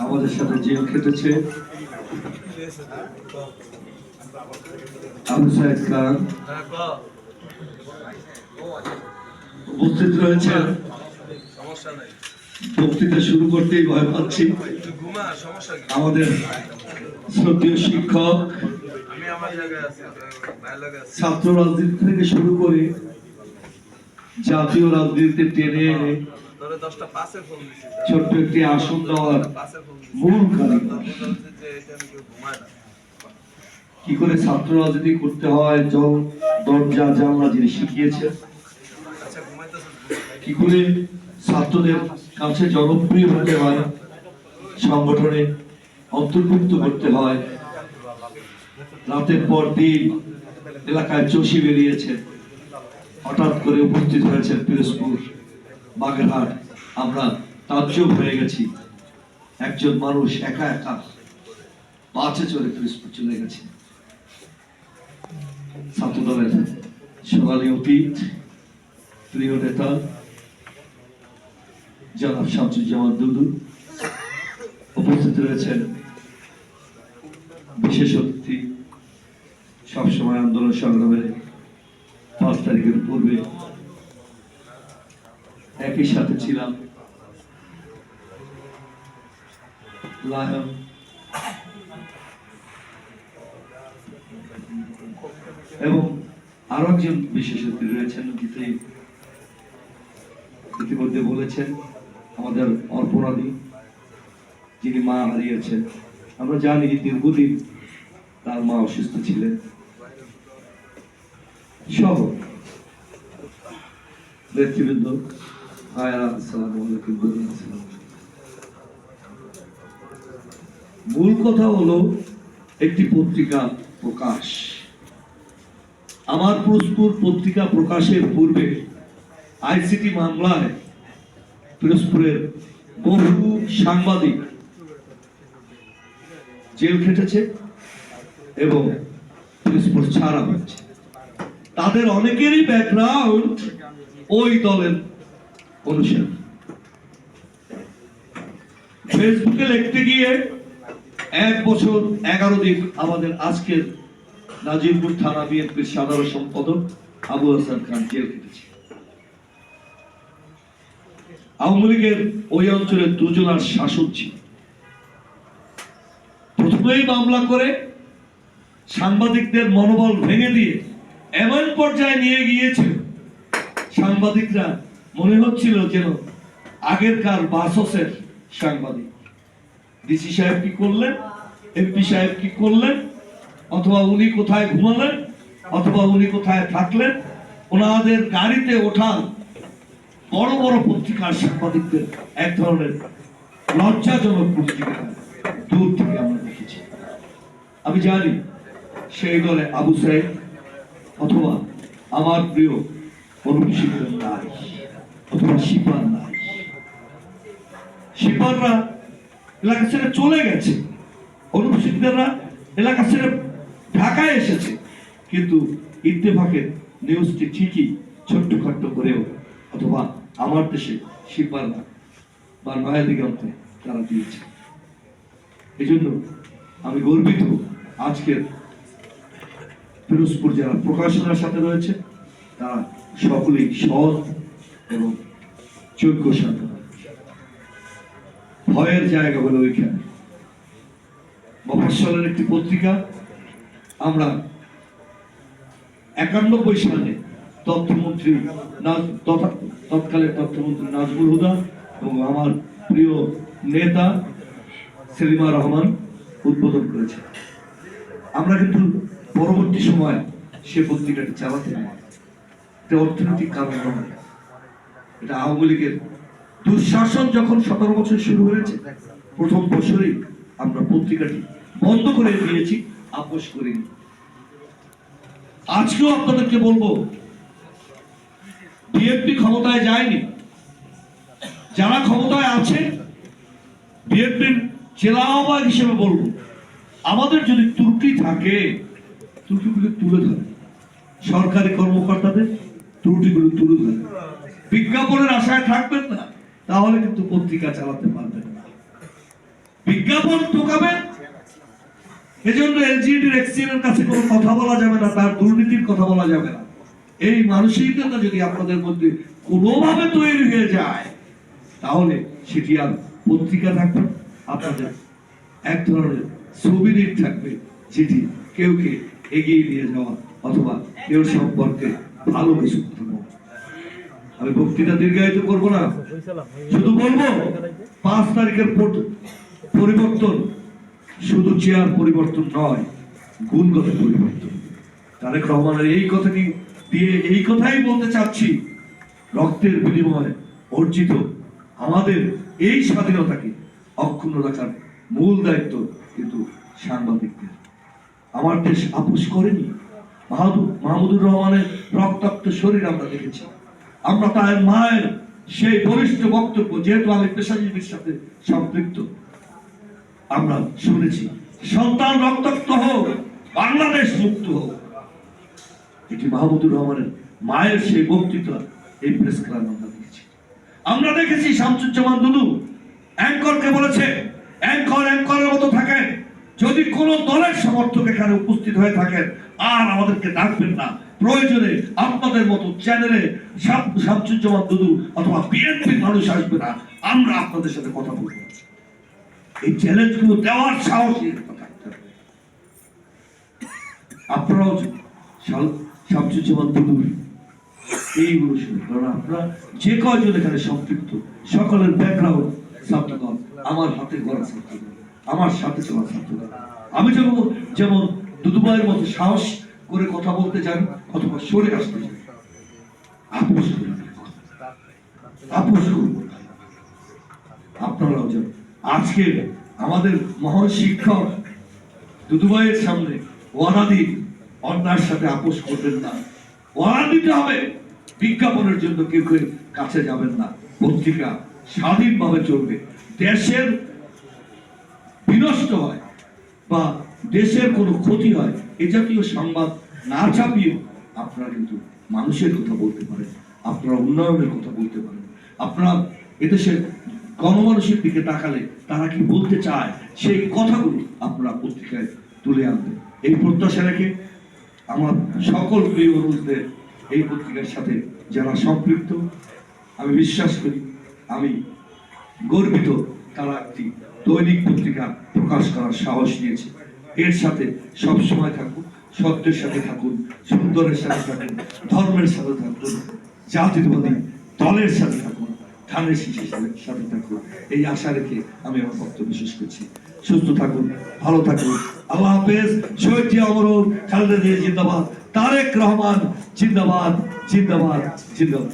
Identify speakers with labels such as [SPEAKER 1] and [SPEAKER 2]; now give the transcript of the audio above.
[SPEAKER 1] আমাদের সাথে জেল খেটেছে আবু সাইদ খান উপস্থিত রয়েছেন। বক্তৃতা শুরু করতেই ভয় পাচ্ছি। আমাদের শ্রদ্ধেয় শিক্ষক, ছাত্র রাজনীতি থেকে শুরু করে জাতীয় রাজনীতিতে টেনে এনে ছোট্ট একটি আসন দেওয়ার মূল কারিগর। কি করে ছাত্র রাজনীতি করতে হয়, দরজা জানলা যিনি শিখিয়েছেন, কি করে ছাত্রদের কাছে জনপ্রিয় হতে হয়, সংগঠনে অন্তর্ভুক্ত করতে হয়। রাতের পর দিন এলাকায় চষি বেরিয়েছে, হঠাৎ করে উপস্থিত হয়েছে পিরোজপুর, বাগেরহাট। আমরা তাজ্জব হয়ে গেছি, একজন মানুষ একা একা বাসে চড়ে পিরোজপুর চলে গেছে। ছাত্রদলের সোনালী অতীত প্রিয় নেতা জনাব শামসুজ্জামান দুদু উপস্থিত রয়েছেন। বিশেষ অতিথি, সবসময় আন্দোলন সংগ্রামের 5 তারিখের পূর্বে একই সাথে ছিলাম লায়ন, এবং আরো একজন বিশেষ অতিথি রয়েছেন। ইতিমধ্যে বলেছেন আমাদের অর্পণাদি, যিনি মা হারিয়েছেন। আমরা জানি দীর্ঘদিন তার মা অসুস্থ ছিলেন। সহ নেতৃবৃন্দ, মূল কথা হলো একটি পত্রিকা প্রকাশ। আমার পিরোজপুর পত্রিকা প্রকাশের পূর্বে আইসিটি মামলায় পিরোজপুরের বহু সাংবাদিক জেল খেটেছে এবং পিরোজপুর ছাড়া হয়েছে। তাদের অনেকেরই ব্যাকগ্রাউন্ড ওই দলের অনুসারী। ফেসবুকে লিখতে গিয়ে 1 বছর 11 দিন আমাদের আজকের নাজিরপুর থানা বিএনপির সাধারণ সম্পাদক আবু হাসান খান জেল খেটেছে। আওয়ামী লীগের ওই অঞ্চলের 2 জনার শাসক ছিল। প্রথমেই মামলা করে সাংবাদিকদের মনোবল ভেঙে দিয়ে এমন পর্যায়ে নিয়ে গিয়েছিল, সাংবাদিকরা মনে হচ্ছিল যেন আগেরকার বাসসের সাংবাদিক। ডিসি সাহেব কি করলেন, এমপি সাহেব কি করলেন, অথবা উনি কোথায় ঘুমালেন, অথবা উনি কোথায় থাকলেন, ওনাদের গাড়িতে ওঠান বড় বড় পত্রিকার সাংবাদিকদের এক ধরনের লজ্জাজনক পত্রিকা দূর থেকে আমরা দেখেছি। আমি জানি সেই দলে আবু সাইদ অথবা আমার প্রিয় অনুপস্থিত নাই, অথবা শিপার নাই। শিপাররা এলাকা ছেড়ে চলে গেছে, অনুপস্থিতরা এলাকা ছেড়ে ঢাকায় এসেছে। কিন্তু ইত্তেফাকের নিউজটি ঠিকই ছোট্টখাট্ট করেও অথবা আমার দেশে শিপাররা বা নয়া দিগন্তে তারা দিয়েছে। এই জন্য আমি গর্বিত আজকের পিরোজপুর যারা প্রকাশনার সাথে রয়েছে তারা সকলেই সৎ এবং যোগ্য সাথে। ভয়ের জায়গা হলো ওইখানে। মফস্বলের একটি পত্রিকা আমরা 91 সালে তথ্যমন্ত্রী তৎকালীন তথ্যমন্ত্রী নাজমুল হুদা এবং আমার প্রিয় নেতা সেলিমা রহমান উদ্বোধন করেছে। আমরা কিন্তু পরবর্তী সময় সে পত্রিকাটি চালাতে পারি। এটা অর্থনৈতিক কারণ নয়, এটা আওয়ামী লীগের দুঃশাসন যখন 17 বছর শুরু হয়েছে, প্রথম বছরেই আমরা পত্রিকাটি বন্ধ করে দিয়েছি, আপোষ করিনি। আজকেও আপনাদেরকে বলবো, বিএনপি ক্ষমতায় যায়নি, যারা ক্ষমতায় আছে বিএনপির জেলা আহ্বায়ক হিসেবে বলবো, আমাদের যদি ত্রুটি থাকে ত্রুটিগুলো তুলে ধরে, সরকারি কর্মকর্তাদের ত্রুটিগুলো তুলে ধরে। বিজ্ঞাপনের আশায় থাকবেন না, তাহলে কিন্তু পত্রিকা চালাতে পারবেন না। বিজ্ঞাপন ঠকাবেন। এজন্য এলজিইডির এক্সিএর কাছে কোনো কথা বলা যাবে না, তার দুর্নীতির কথা বলা যাবে না। এই মানসিকতা যদি আপনাদের মধ্যে কোনোভাবে তৈরি হয়ে যায়, তাহলে সেটি আর পত্রিকা থাকবে, আপনাদের এক ধরনের ছবির থাকবে, যেটি কেউকে এগিয়ে নিয়ে যাওয়া অথবা কেউ সম্পর্কে ভালো কিছু কথা বলা। আমি বক্তৃতা দীর্ঘায়িত করবো না, শুধু বলবো 5 তারিখের পরিবর্তন শুধু চেয়ার পরিবর্তন নয়, গুণগত পরিবর্তন। তারেক রহমানের এই কথাটি দিয়ে এই কথাই বলতে চাচ্ছি, রক্তের বিনিময়ে অর্জিত আমাদের এই স্বাধীনতাকে অক্ষুণ্ণ রাখার মূল দায়িত্ব কিন্তু সাংবাদিকদের। আমার দেশ আপোষ করেনি। মাহমুদুর রহমানের রক্তাক্ত শরীর আমরা দেখেছি, আমরা তার মায়ের সেই বলিষ্ঠ বক্তব্য, যেহেতু আমি পেশাজীবীর সাথে সম্পৃক্ত, আমরা শুনেছি সন্তান রক্তাক্ত হোক, বাংলাদেশ মুক্ত হোক। এটি মাহমুদুর রহমানের মায়ের সেই বক্তৃতা এই প্রেস ক্লাব আমরা দেখেছি। আমরা দেখেছি শামসুজ্জামান দুদু অ্যাঙ্করকে বলেছে, অ্যাঙ্করের মতো থাকেন, যদি কোন দলের সমর্থক এখানে উপস্থিত হয়ে থাকেন আর আমাদেরকে ডাকবেন না, প্রয়োজনে আপনাদের মতো চ্যানেলে শামসুজ্জামান দুদু অথবা বিএনপির মানুষ আসবে না, আমরা আপনাদের সাথে কথা বলবো। এই চ্যালেঞ্জগুলো দেওয়ার সাহসী থাকতে হবে। আপনারাও শামসুজ্জামান দুদুর এইগুলো শুনে, কারণ আপনারা যে কয়জন এখানে সম্পৃক্ত, সকলের ব্যাকগ্রাউন্ড ছাত্রদল, আমার হাতে গড়া ছাত্রদল, আমার সাথে চলা ছাত্রদল। আমি যেমন দুদুভাইয়ের মতো সাহস করে কথা বলতে জানি অথবা সরে আসতে জানি, আপোষ করি, আপোষ করব। আপনারাও যেন আজকে আমাদের মহান শিক্ষক দুদুভাইয়ের সামনে ওয়াদা দিন, অন্যার সাথে আপোষ করবেন না। ওয়াদা দিতে হবে, বিজ্ঞাপনের জন্য কেউ কেউ কাছে যাবেন না, পত্রিকা স্বাধীনভাবে চলবে। দেশের বিনষ্ট হয় বা দেশের কোনো ক্ষতি হয়, এ জাতীয় সংবাদ না ছাপিয়ে আপনারা কিন্তু মানুষের কথা বলতে পারেন, আপনারা উন্নয়নের কথা বলতে পারেন। আপনারা এদেশের গণমানুষের দিকে তাকালে তারা কি বলতে চায়, সেই কথাগুলো আপনারা পত্রিকায় তুলে আনবেন। এই প্রত্যাশা রেখে আমার সকল প্রিয় মানুষদের এই পত্রিকার সাথে যারা সম্পৃক্ত, আমি বিশ্বাস করি, আমি গর্বিত, তারা একটি দৈনিক পত্রিকা প্রকাশ করার সাহস নিয়েছে। এর সাথে সব সময় থাকুন, সত্যের সাথে থাকুন, সুন্দরের সাথে থাকুন, ধর্মের সাথে থাকুন, জাতীয়বাদী দলের সাথে থাকুন, ধানের শীষের সাথে থাকুন। এই আশা রেখে আমি আমার বক্তব্য শেষ করছি। সুস্থ থাকুন, ভালো থাকুন, আল্লাহ হাফেজ। শহীদ জিয়া অমর, খালেদা জিয়া জিন্দাবাদ, তারেক রহমান জিন্দাবাদ, জিন্দাবাদ, জিন্দাবাদ।